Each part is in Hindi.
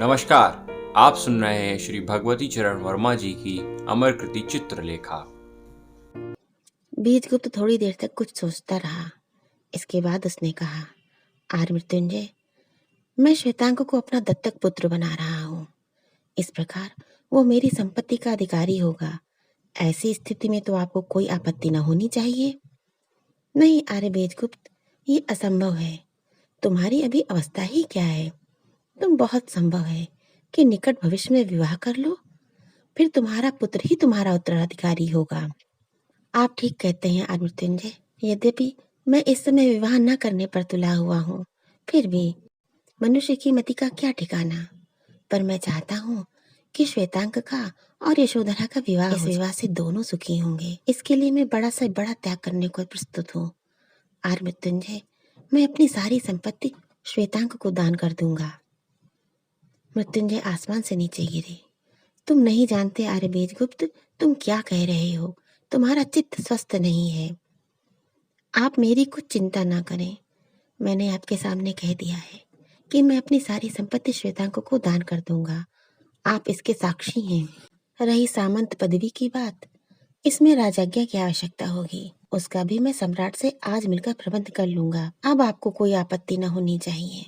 नमस्कार। आप सुन रहे हैं श्री भगवती चरण वर्मा जी की अमर कृति चित्रलेखा। बीजगुप्त थोड़ी देर तक कुछ सोचता रहा। इसके बाद उसने कहा, आर्य मृत्युंजय, मैं श्वेतांग को अपना दत्तक पुत्र बना रहा हूँ। इस प्रकार वो मेरी संपत्ति का अधिकारी होगा। ऐसी स्थिति में तो आपको कोई आपत्ति न होनी चाहिए। नहीं आर्य बीजगुप्त, ये असंभव है। तुम्हारी अभी अवस्था ही क्या है। तुम बहुत संभव है कि निकट भविष्य में विवाह कर लो, फिर तुम्हारा पुत्र ही तुम्हारा उत्तराधिकारी होगा। आप ठीक कहते हैं आर्य मृत्युंजय। यद्यपि मैं इस समय विवाह न करने पर तुला हुआ हूँ, फिर भी मनुष्य की मति का क्या ठिकाना। पर मैं चाहता हूँ कि श्वेतांक का और यशोधरा का विवाह हो। इस विवाह से दोनों सुखी होंगे। इसके लिए मैं बड़ा से बड़ा त्याग करने को प्रस्तुत हूँ। आर्य मृत्युंजय, मैं अपनी सारी संपत्ति श्वेतांक को दान कर दूंगा। मृत्युंजय आसमान से नीचे गिरे। तुम नहीं जानते आर्य बीजगुप्त, तुम क्या कह रहे हो। तुम्हारा चित्त स्वस्थ नहीं है। आप मेरी कुछ चिंता ना करें। मैंने आपके सामने कह दिया है कि मैं अपनी सारी संपत्ति श्वेतांक को दान कर दूंगा। आप इसके साक्षी हैं। रही सामंत पदवी की बात, इसमें राजाज्ञा की आवश्यकता होगी। उसका भी मैं सम्राट से आज मिलकर प्रबंध कर लूंगा। अब आपको कोई आपत्ति न होनी चाहिए।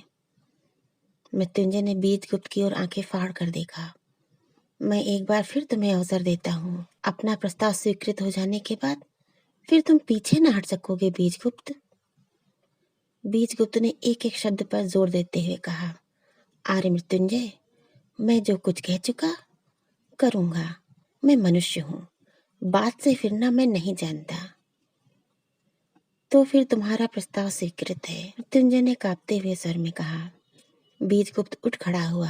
मृत्युंजय ने बीजगुप्त की ओर आंखें फाड़ कर देखा। मैं एक बार फिर तुम्हें अवसर देता हूँ। अपना प्रस्ताव स्वीकृत हो जाने के बाद फिर तुम पीछे न हट सकोगे बीजगुप्त। बीजगुप्त ने एक एक शब्द पर जोर देते हुए कहा, आर्य मृत्युंजय, मैं जो कुछ कह चुका करूंगा। मैं मनुष्य हूँ, बात से फिरना मैं नहीं जानता। तो फिर तुम्हारा प्रस्ताव स्वीकृत है, मृत्युंजय ने कांपते हुए स्वर में कहा। बीजगुप्त उठ खड़ा हुआ।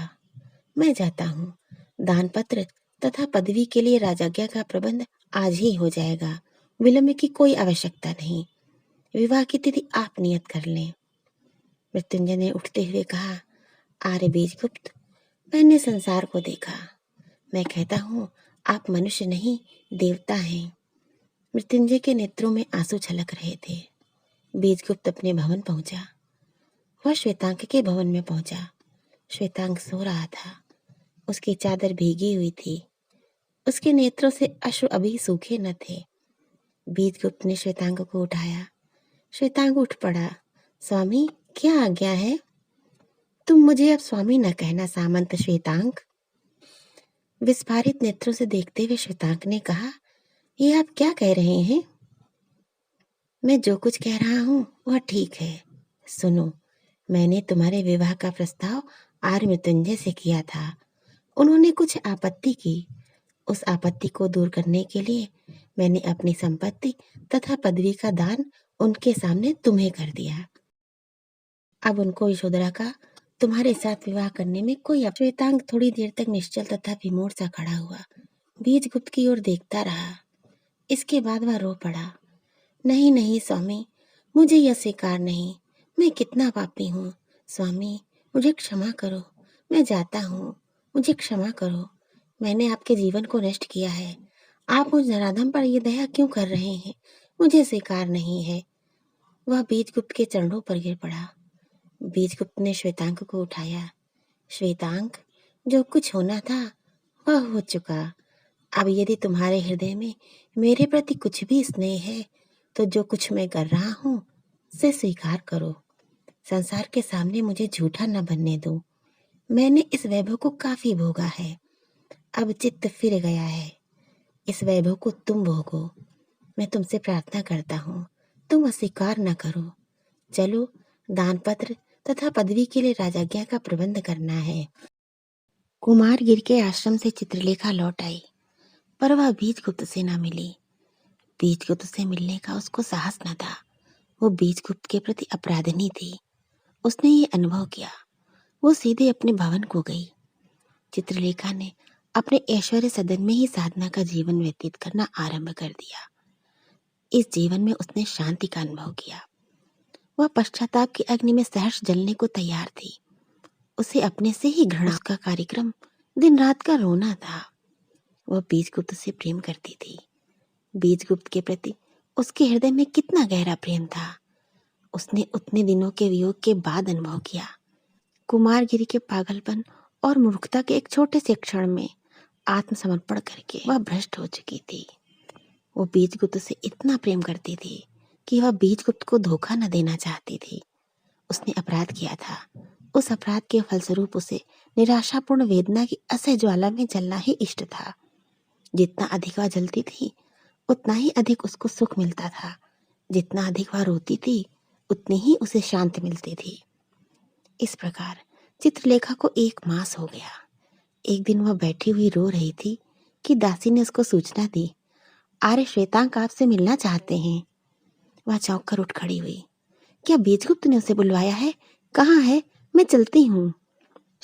मैं जाता हूँ। दानपत्र तथा पदवी के लिए राजाज्ञा का प्रबंध आज ही हो जाएगा। विलंब की कोई आवश्यकता नहीं। विवाह की तिथि आप नियत कर लें। मृत्युंजय ने उठते हुए कहा, आर्य बीजगुप्त, मैंने संसार को देखा। मैं कहता हूँ आप मनुष्य नहीं देवता हैं। मृत्युंजय के नेत्रों में आंसू छलक रहे थे। बीजगुप्त अपने भवन पहुंचा। वह श्वेतांक के भवन में पहुंचा। श्वेतांक सो रहा था। उसकी चादर भीगी हुई थी। उसके नेत्रों से अश्रु अभी सूखे न थे। बीजगुप्त ने श्वेतांक को उठाया। श्वेतांक उठ पड़ा। स्वामी, क्या आज्ञा है। तुम मुझे अब स्वामी न कहना सामंत श्वेतांक। विस्फारित नेत्रों से देखते हुए श्वेतांक ने कहा, ये आप क्या कह रहे हैं। मैं जो कुछ कह रहा हूँ वह ठीक है। सुनो, मैंने तुम्हारे विवाह का प्रस्ताव आर्य मृत्युंजय से किया था। उन्होंने कुछ आपत्ति की। उस आपत्ति को दूर करने के लिए मैंने अपनी संपत्ति तथा पदवी का दान उनके सामने तुम्हें कर दिया। अब उनको यशोधरा का तुम्हारे साथ विवाह करने में कोई श्वेतांग थोड़ी देर तक निश्चल तथा विमूढ़ सा खड़ा हुआ बीजगुप्त की ओर देखता रहा। इसके बाद वह रो पड़ा। नहीं नहीं स्वामी, मुझे यह स्वीकार नहीं। मैं कितना पापी हूँ। स्वामी, मुझे क्षमा करो। मैं जाता हूँ। मुझे क्षमा करो। मैंने आपके जीवन को नष्ट किया है। आप मुझ नराधम पर यह दया क्यों कर रहे हैं। मुझे स्वीकार नहीं है। वह बीजगुप्त के चरणों पर गिर पड़ा। बीजगुप्त ने श्वेतांक को उठाया। श्वेतांक, जो कुछ होना था वह हो चुका। अब यदि तुम्हारे हृदय में मेरे प्रति कुछ भी स्नेह है तो जो कुछ मैं कर रहा हूँ उसे स्वीकार करो। संसार के सामने मुझे झूठा न बनने दो। मैंने इस वैभव को काफी भोगा है। अब चित्त फिर गया है। इस वैभव को तुम भोगो। मैं तुमसे प्रार्थना करता हूँ, तुम अस्वीकार न करो। चलो, दानपत्र तथा पदवी के लिए राजाज्ञा का प्रबंध करना है। कुमारगिर के आश्रम से चित्रलेखा लौट आई, पर वह बीजगुप्त से न मिली। बीजगुप्त से मिलने का उसको साहस न था। वो बीजगुप्त के प्रति अपराधिनी थी। उसने ये अनुभव किया। वो सीधे अपने भवन को गई। चित्रलेखा ने अपने ऐश्वर्य सदन में ही साधना का जीवन व्यतीत करना आरंभ कर दिया। इस जीवन में उसने शांति का अनुभव किया। वह पश्चाताप की अग्नि में सहर्ष जलने को तैयार थी। उसे अपने से ही घृणा। उसका कार्यक्रम दिन रात का रोना था। वह बीजगुप्त से प्रेम करती थी। बीजगुप्त के प्रति उसके हृदय में कितना गहरा प्रेम था, उसने उतने दिनों के वियोग के बाद अनुभव किया। कुमारगिरी के पागलपन और मूर्खता के एक छोटे से क्षण में आत्मसमर्पण करके वह भ्रष्ट हो चुकी थी। वो बीजगुप्त से इतना प्रेम करती थी कि वह बीजगुप्त को धोखा न देना चाहती थी। उसने अपराध किया था। उस अपराध के फलस्वरूप उसे निराशापूर्ण वेदना की असह्य ज्वाला में जलना ही इष्ट था। जितना अधिक वह जलती थी उतना ही अधिक उसको सुख मिलता था। जितना अधिक वह रोती थी उतनी ही उसे शांति मिलती थी। इस प्रकार चित्रलेखा को 1 मास हो गया। एक दिन वह बैठी हुई रो रही थी कि दासी ने उसको सूचना दी, आर्य श्वेतांक आपसे मिलना चाहते हैं। वह चौंक कर उठ खड़ी हुई। क्या बीजगुप्त ने उसे बुलवाया है? कहाँ है? मैं चलती हूँ।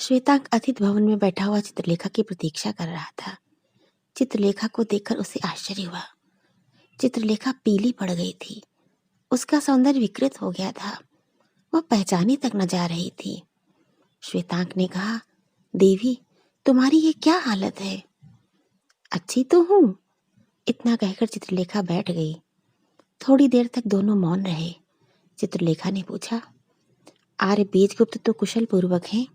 श्वेतांक अतिथि भवन में बैठा हुआ चित्रलेखा की प्रतीक्षा कर रहा था। चित्रलेखा को देखकर उसे आश्चर्य हुआ। चित्रलेखा पीली पड़ गई थी। उसका सौंदर्य विकृत हो गया था। वह पहचानी तक न जा रही थी। श्वेतांक ने कहा, देवी, तुम्हारी ये क्या हालत है? अच्छी तो हूँ। इतना कहकर चित्रलेखा बैठ गई। थोड़ी देर तक दोनों मौन रहे। चित्रलेखा ने पूछा, आर्य बीजगुप्त तो कुशल पूर्वक हैं?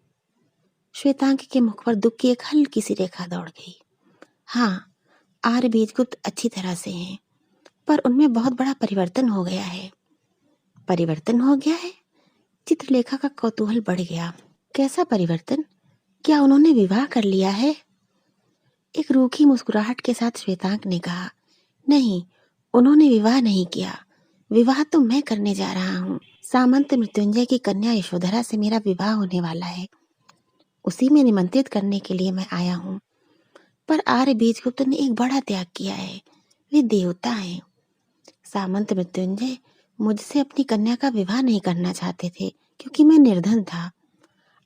श्वेतांक के मुख पर दुख की एक हल्की सी रेखा दौड़ गई। हाँ, आर्य बीजगुप्त अच्छी तरह से हैं, पर उनमें बहुत बड़ा परिवर्तन हो गया है। परिवर्तन हो गया है? चित्रलेखा का कौतूहल बढ़ गया। कैसा परिवर्तन? क्या उन्होंने विवाह कर लिया है? एक रूखी मुस्कुराहट के साथ श्वेतांक ने कहा, नहीं, उन्होंने विवाह नहीं किया। विवाह तो मैं करने जा रहा हूँ। सामंत मृत्युंजय की कन्या यशोधरा से मेरा विवाह होने वाला है। उसी में निमंत्रित करने के लिए मैं आया हूँ। पर आर्य बीजगुप्त ने एक बड़ा त्याग किया है। वे देवता हैं। सामंत मृत्युंजय मुझसे अपनी कन्या का विवाह नहीं करना चाहते थे क्योंकि मैं निर्धन था।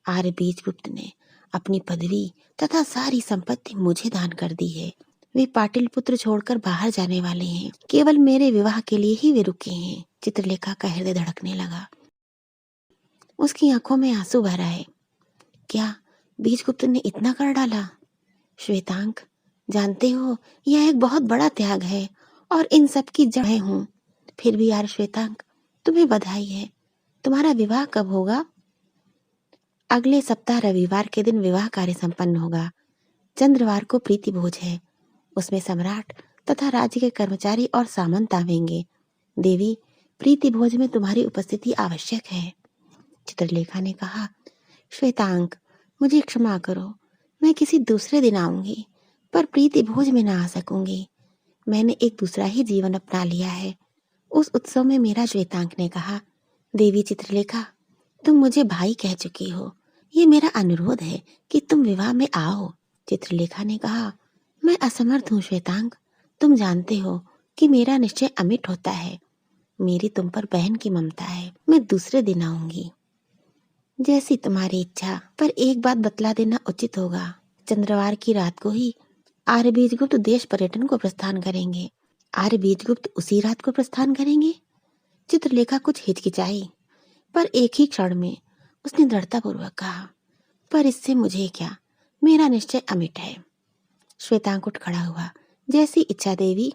आर्य बीजगुप्त ने अपनी पदवी तथा सारी संपत्ति मुझे दान कर दी है। वे पाटिलपुत्र छोड़कर बाहर जाने वाले हैं। केवल मेरे विवाह के लिए ही वे रुके हैं। चित्रलेखा का हृदय धड़कने लगा। उसकी आंखों में आंसू भर आए। क्या बीजगुप्त ने इतना कर डाला? श्वेतांक, जानते हो, यह एक बहुत बड़ा त्याग है और इन सब की जड़ मैं हूँ। फिर भी यार श्वेतांक, तुम्हें बधाई है। तुम्हारा विवाह कब होगा? अगले सप्ताह रविवार के दिन विवाह कार्य संपन्न होगा। चंद्रवार को प्रीति भोज है। उसमें सम्राट तथा राज्य के कर्मचारी और सामंत आवेंगे। देवी, प्रीति भोज में तुम्हारी उपस्थिति आवश्यक है। चित्रलेखा ने कहा, श्वेतांक, मुझे क्षमा करो। मैं किसी दूसरे दिन आऊंगी, पर प्रीति भोज में ना आ सकूंगी। मैंने एक दूसरा ही जीवन अपना लिया है। उस उत्सव में मेरा श्वेतांक ने कहा, देवी चित्रलेखा, तुम मुझे भाई कह चुकी हो। ये मेरा अनुरोध है कि तुम विवाह में आओ। चित्रलेखा ने कहा, मैं असमर्थ हूँ श्वेतांक। तुम जानते हो कि मेरा निश्चय अमिट होता है। मेरी तुम पर बहन की ममता है। मैं दूसरे दिन आऊंगी। जैसी तुम्हारी इच्छा, पर एक बात बतला देना उचित होगा। चंद्रवार की रात को ही आर्य बीजगुप्त देश पर्यटन को प्रस्थान करेंगे। आर्य बीजगुप्त उसी रात को प्रस्थान करेंगे? चित्रलेखा कुछ हिचकिचाई, पर एक ही क्षण में उसने दृढ़तापूर्वक कहा, पर इससे मुझे क्या, मेरा निश्चय अमिट है। श्वेतांक उठ खड़ा हुआ। जैसी इच्छा देवी।